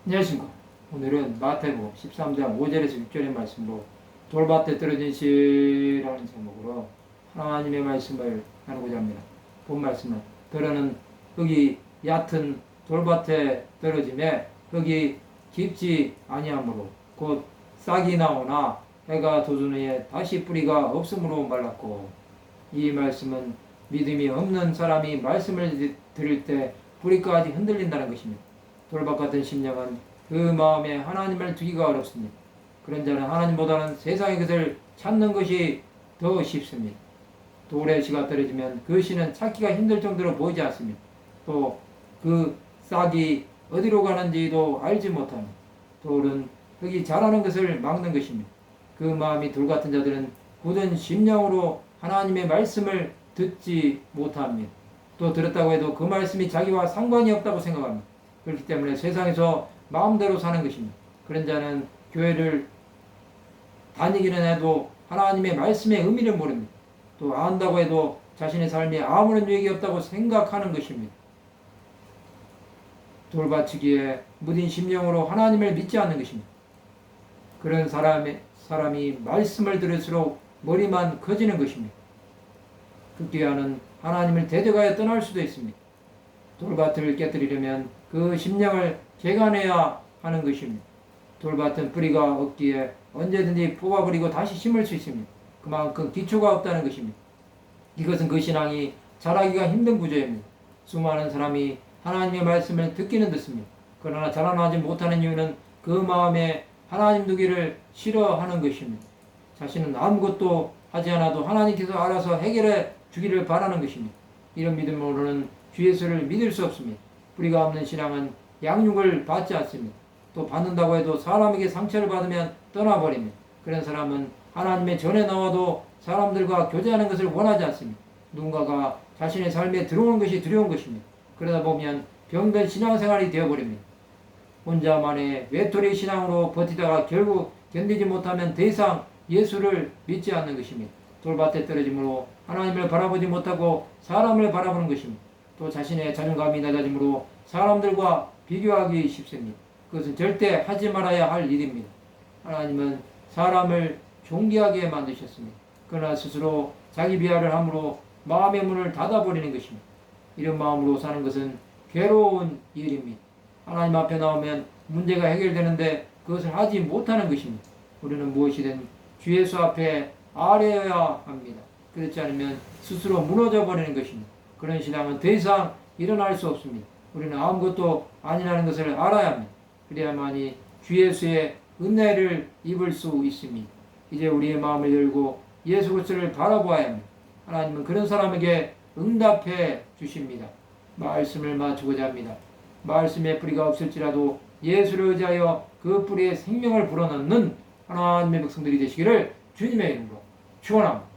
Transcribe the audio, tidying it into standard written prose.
안녕하십니까. 오늘은 마태복음 13장 5절에서 6절의 말씀으로 돌밭에 떨어진 씨라는 제목으로 하나님의 말씀을 나누고자 합니다. 본 말씀은 들어는 흙이 얕은 돌밭에 떨어짐에 흙이 깊지 아니하므로 곧 싹이 나오나 해가 돋은 후에 다시 뿌리가 없으므로 말랐고, 이 말씀은 믿음이 없는 사람이 말씀을 들을 때 뿌리까지 흔들린다는 것입니다. 돌밭 같은 심령은 그 마음에 하나님을 두기가 어렵습니다. 그런 자는 하나님보다는 세상의 것을 찾는 것이 더 쉽습니다. 돌에 씨가 떨어지면 그 씨는 찾기가 힘들 정도로 보이지 않습니다. 또 그 싹이 어디로 가는지도 알지 못합니다. 돌은 흙이 자라는 것을 막는 것입니다. 그 마음이 돌 같은 자들은 굳은 심령으로 하나님의 말씀을 듣지 못합니다. 또 들었다고 해도 그 말씀이 자기와 상관이 없다고 생각합니다. 그렇기 때문에 세상에서 마음대로 사는 것입니다. 그런 자는 교회를 다니기는 해도 하나님의 말씀의 의미를 모릅니다. 또 안다고 해도 자신의 삶에 아무런 유익이 없다고 생각하는 것입니다. 돌받치기에 무딘 심령으로 하나님을 믿지 않는 것입니다. 그런 사람이 말씀을 들을수록 머리만 커지는 것입니다. 극기야는 하나님을 대적하여 떠날 수도 있습니다. 돌밭을 깨뜨리려면 그 심령을 개간해야 하는 것입니다. 돌밭은 뿌리가 없기에 언제든지 뽑아버리고 다시 심을 수 있습니다. 그만큼 기초가 없다는 것입니다. 이것은 그 신앙이 자라기가 힘든 구조입니다. 수많은 사람이 하나님의 말씀을 듣기는 듣습니다. 그러나 자라나지 못하는 이유는 그 마음에 하나님 두기를 싫어하는 것입니다. 자신은 아무것도 하지 않아도 하나님께서 알아서 해결해 주기를 바라는 것입니다. 이런 믿음으로는 주 예수를 믿을 수 없습니다. 뿌리가 없는 신앙은 양육을 받지 않습니다. 또 받는다고 해도 사람에게 상처를 받으면 떠나버립니다. 그런 사람은 하나님의 전에 나와도 사람들과 교제하는 것을 원하지 않습니다. 누군가가 자신의 삶에 들어오는 것이 두려운 것입니다. 그러다 보면 병든 신앙생활이 되어버립니다. 혼자만의 외톨이 신앙으로 버티다가 결국 견디지 못하면 더 이상 예수를 믿지 않는 것입니다. 돌밭에 떨어짐으로 하나님을 바라보지 못하고 사람을 바라보는 것입니다. 또 자신의 자존감이 낮아짐으로 사람들과 비교하기 쉽습니다. 그것은 절대 하지 말아야 할 일입니다. 하나님은 사람을 존귀하게 만드셨습니다. 그러나 스스로 자기 비하를 함으로 마음의 문을 닫아버리는 것입니다. 이런 마음으로 사는 것은 괴로운 일입니다. 하나님 앞에 나오면 문제가 해결되는데 그것을 하지 못하는 것입니다. 우리는 무엇이든 주 예수 앞에 아뢰어야 합니다. 그렇지 않으면 스스로 무너져 버리는 것입니다. 그런 신앙은 더 이상 일어날 수 없습니다. 우리는 아무것도 아니라는 것을 알아야 합니다. 그래야만이 주 예수의 은혜를 입을 수 있습니다. 이제 우리의 마음을 열고 예수 그리스도를 바라보아야 합니다. 하나님은 그런 사람에게 응답해 주십니다. 말씀을 마치고자 합니다. 말씀의 뿌리가 없을지라도 예수를 의지하여 그 뿌리에 생명을 불어넣는 하나님의 백성들이 되시기를 주님의 이름으로 축원합니다.